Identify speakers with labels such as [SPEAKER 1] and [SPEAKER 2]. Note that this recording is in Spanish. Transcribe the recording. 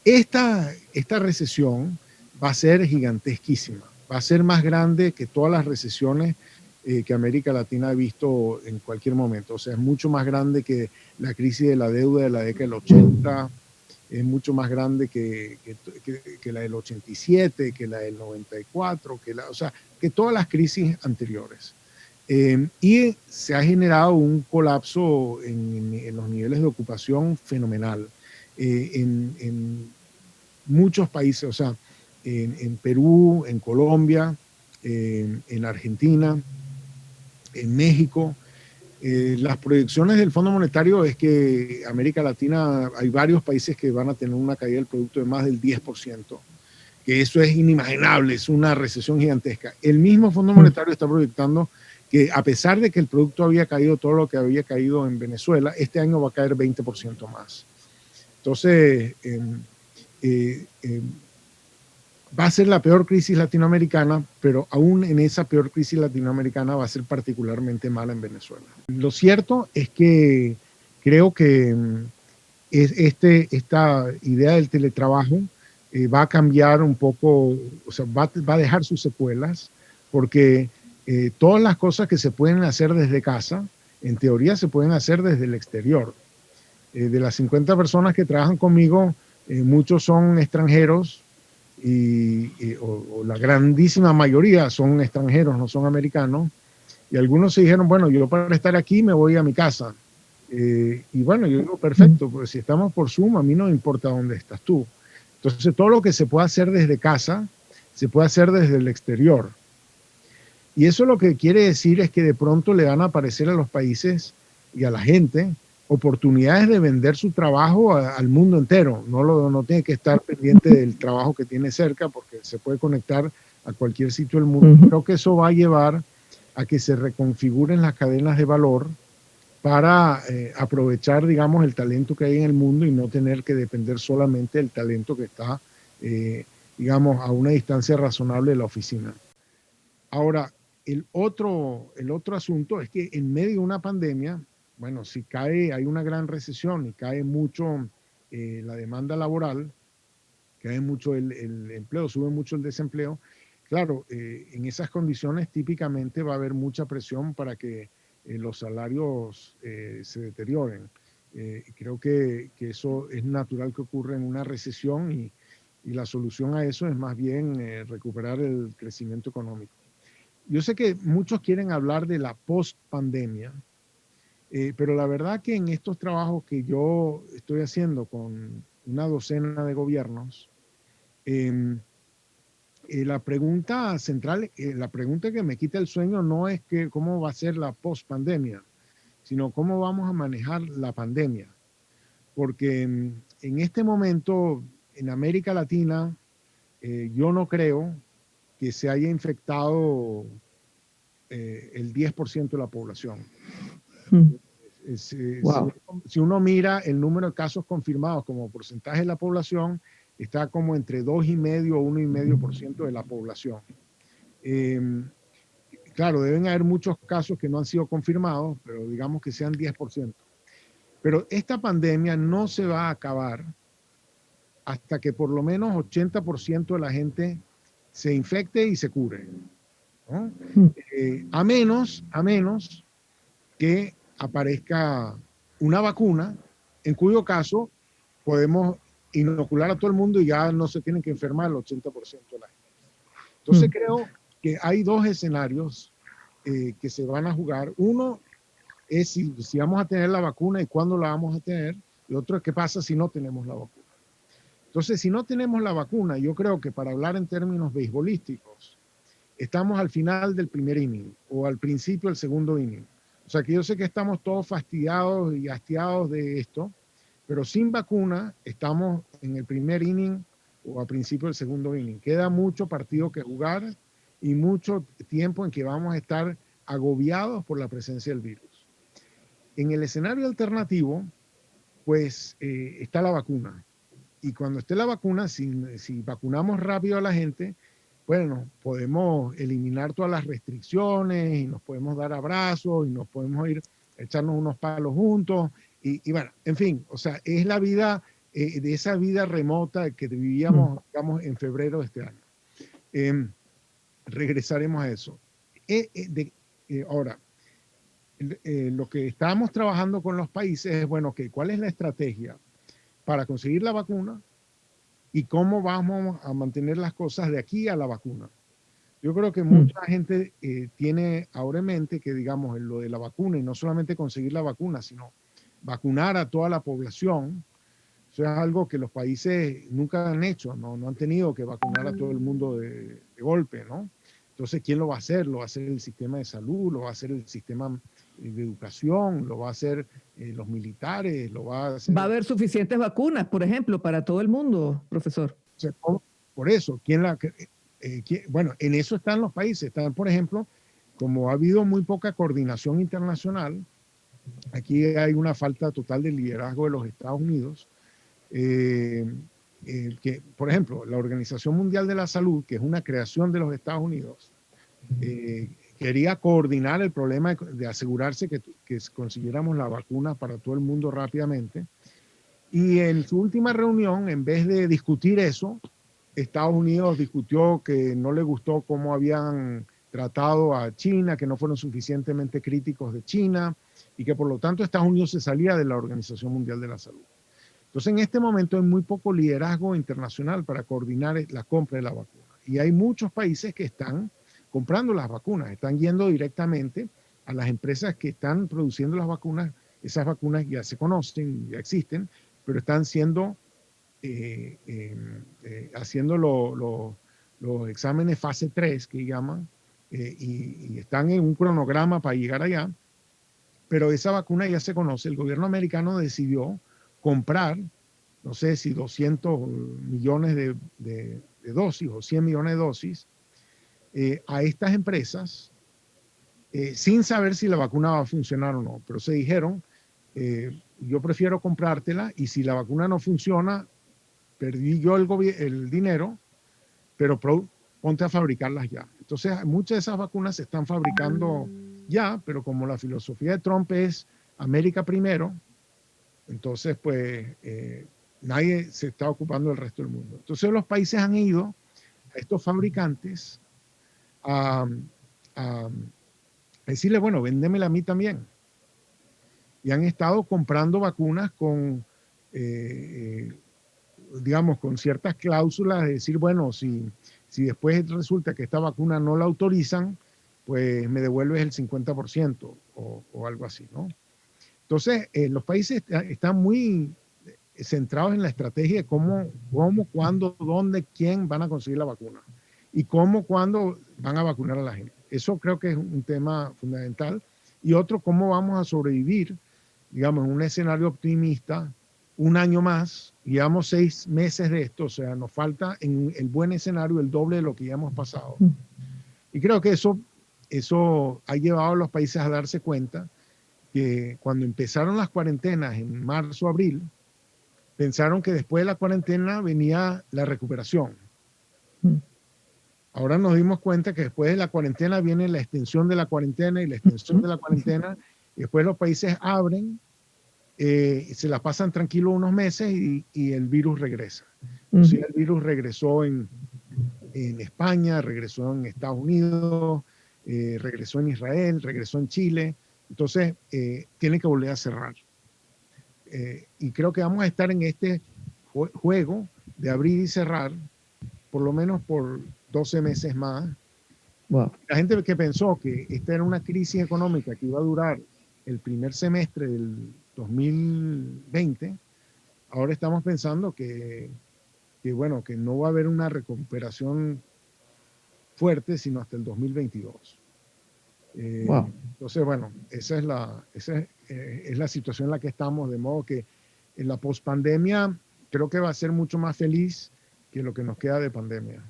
[SPEAKER 1] Esta recesión va a ser gigantesquísima, va a ser más grande que todas las recesiones que América Latina ha visto en cualquier momento. O sea, es mucho más grande que la crisis de la deuda de la década del 80, es mucho más grande que la del 87, que la del 94, o sea, que todas las crisis anteriores. Y se ha generado un colapso en los niveles de ocupación fenomenal. En muchos países, o sea, en Perú, en Colombia, en Argentina, en México. Las proyecciones del Fondo Monetario es que América Latina, hay varios países que van a tener una caída del producto de más del 10%, que eso es inimaginable, es una recesión gigantesca. El mismo Fondo Monetario está proyectando que a pesar de que el producto había caído todo lo que había caído en Venezuela, este año va a caer 20% más. Entonces, va a ser la peor crisis latinoamericana, pero aún en esa peor crisis latinoamericana va a ser particularmente mala en Venezuela. Lo cierto es que creo que esta idea del teletrabajo va a cambiar un poco, o sea, va a dejar sus secuelas, porque todas las cosas que se pueden hacer desde casa, en teoría se pueden hacer desde el exterior. De las 50 personas que trabajan conmigo, muchos son extranjeros, o la grandísima mayoría son extranjeros, no son americanos, y algunos se dijeron, bueno, yo para estar aquí me voy a mi casa. Y bueno, yo digo, perfecto, pues si estamos por Zoom, a mí no me importa dónde estás tú. Entonces, todo lo que se puede hacer desde casa, se puede hacer desde el exterior. Y eso lo que quiere decir es que de pronto le van a aparecer a los países y a la gente oportunidades de vender su trabajo al mundo entero. No tiene que estar pendiente del trabajo que tiene cerca, porque se puede conectar a cualquier sitio del mundo. Creo que eso va a llevar a que se reconfiguren las cadenas de valor para aprovechar, digamos, el talento que hay en el mundo y no tener que depender solamente del talento que está, digamos, a una distancia razonable de la oficina. Ahora, el otro asunto es que en medio de una pandemia, bueno, si hay una gran recesión y cae mucho la demanda laboral, cae mucho el empleo, sube mucho el desempleo, claro, en esas condiciones típicamente va a haber mucha presión para que los salarios se deterioren. Creo que eso es natural que ocurra en una recesión y la solución a eso es más bien recuperar el crecimiento económico. Yo sé que muchos quieren hablar de la post-pandemia, pero la verdad que en estos trabajos que yo estoy haciendo con una docena de gobiernos, la pregunta central, la pregunta que me quita el sueño no es que cómo va a ser la post-pandemia, sino cómo vamos a manejar la pandemia. Porque en este momento en América Latina, yo no creo que se haya infectado el 10% de la población.
[SPEAKER 2] Wow.
[SPEAKER 1] Si uno mira el número de casos confirmados como porcentaje de la población, está como entre 2,5 o 1,5% de la población. Claro, deben haber muchos casos que no han sido confirmados, pero digamos que sean 10%. Pero esta pandemia no se va a acabar hasta que por lo menos 80% de la gente se infecte y se cure, ¿no? A menos que aparezca una vacuna, en cuyo caso podemos inocular a todo el mundo y ya no se tienen que enfermar el 80% de la gente. Entonces creo que hay dos escenarios que se van a jugar. Uno es si vamos a tener la vacuna y cuándo la vamos a tener. Y otro es qué pasa si no tenemos la vacuna. Entonces, si no tenemos la vacuna, yo creo que para hablar en términos beisbolísticos, estamos al final del primer inning o al principio del segundo inning. O sea que yo sé que estamos todos fastidiados y hastiados de esto, pero sin vacuna estamos en el primer inning o al principio del segundo inning. Queda mucho partido que jugar y mucho tiempo en que vamos a estar agobiados por la presencia del virus. En el escenario alternativo, pues está la vacuna. Y cuando esté la vacuna, si vacunamos rápido a la gente, bueno, podemos eliminar todas las restricciones y nos podemos dar abrazos y nos podemos ir a echarnos unos palos juntos. Y bueno, en fin, o sea, es la vida de esa vida remota que vivíamos, digamos, en febrero de este año. Regresaremos a eso. Ahora, lo que estábamos trabajando con los países es, bueno, ¿cuál es la estrategia para conseguir la vacuna y cómo vamos a mantener las cosas de aquí a la vacuna? Yo creo que mucha gente tiene ahora en mente que, digamos, en lo de la vacuna, y no solamente conseguir la vacuna, sino vacunar a toda la población, eso es algo que los países nunca han hecho, no han tenido que vacunar a todo el mundo de golpe, ¿no? Entonces, ¿quién lo va a hacer? ¿Lo va a hacer el sistema de salud? ¿Lo va a hacer el sistema de educación? ¿Lo va a hacer los militares? ¿Lo va a hacer?
[SPEAKER 2] ¿Va a haber suficientes vacunas, por ejemplo, para todo el mundo, profesor?
[SPEAKER 1] O sea, por eso, bueno, en eso están los países. Están, por ejemplo, como ha habido muy poca coordinación internacional, aquí hay una falta total de liderazgo de los Estados Unidos. Que, por ejemplo, la Organización Mundial de la Salud, que es una creación de los Estados Unidos, quería coordinar el problema de asegurarse que consiguiéramos la vacuna para todo el mundo rápidamente. Y en su última reunión, en vez de discutir eso, Estados Unidos discutió que no le gustó cómo habían tratado a China, que no fueron suficientemente críticos de China y que por lo tanto Estados Unidos se salía de la Organización Mundial de la Salud. Entonces, en este momento hay muy poco liderazgo internacional para coordinar la compra de la vacuna. Y hay muchos países que están comprando las vacunas, están yendo directamente a las empresas que están produciendo las vacunas. Esas vacunas ya se conocen, ya existen, pero están siendo, haciendo los exámenes fase 3, que llaman, y están en un cronograma para llegar allá. Pero esa vacuna ya se conoce. El gobierno americano decidió comprar, no sé si 200 millones de dosis o 100 millones de dosis a estas empresas sin saber si la vacuna va a funcionar o no. Pero se dijeron, yo prefiero comprártela y si la vacuna no funciona, perdí yo el dinero, pero ponte a fabricarlas ya. Entonces, muchas de esas vacunas se están fabricando ya, pero como la filosofía de Trump es América primero, entonces, pues, nadie se está ocupando del resto del mundo. Entonces, los países han ido a estos fabricantes a decirle, bueno, véndemela a mí también. Y han estado comprando vacunas con, digamos, con ciertas cláusulas de decir, bueno, si después resulta que esta vacuna no la autorizan, pues me devuelves el 50% o algo así, ¿no? Entonces, los países están muy centrados en la estrategia de cómo, cuándo, dónde, quién van a conseguir la vacuna y cómo, cuándo van a vacunar a la gente. Eso creo que es un tema fundamental. Y otro, cómo vamos a sobrevivir, digamos, en un escenario optimista, un año más, llevamos 6 meses de esto, o sea, nos falta en el buen escenario el doble de lo que ya hemos pasado. Y creo que eso ha llevado a los países a darse cuenta que cuando empezaron las cuarentenas en marzo, abril, pensaron que después de la cuarentena venía la recuperación. Ahora nos dimos cuenta que después de la cuarentena viene la extensión de la cuarentena y la extensión de la cuarentena, y después los países abren, se la pasan tranquilos unos meses y el virus regresa. O sea, el virus regresó en España, regresó en Estados Unidos, regresó en Israel, regresó en Chile. Entonces, tienen que volver a cerrar. Y creo que vamos a estar en este juego de abrir y cerrar, por lo menos por 12 meses más.
[SPEAKER 2] Wow.
[SPEAKER 1] La gente que pensó que esta era una crisis económica que iba a durar el primer semestre del 2020, ahora estamos pensando que bueno, que no va a haber una recuperación fuerte sino hasta el 2022. Wow. Entonces, bueno, esa es la situación en la que estamos, de modo que en la pospandemia creo que va a ser mucho más feliz que lo que nos queda de pandemia.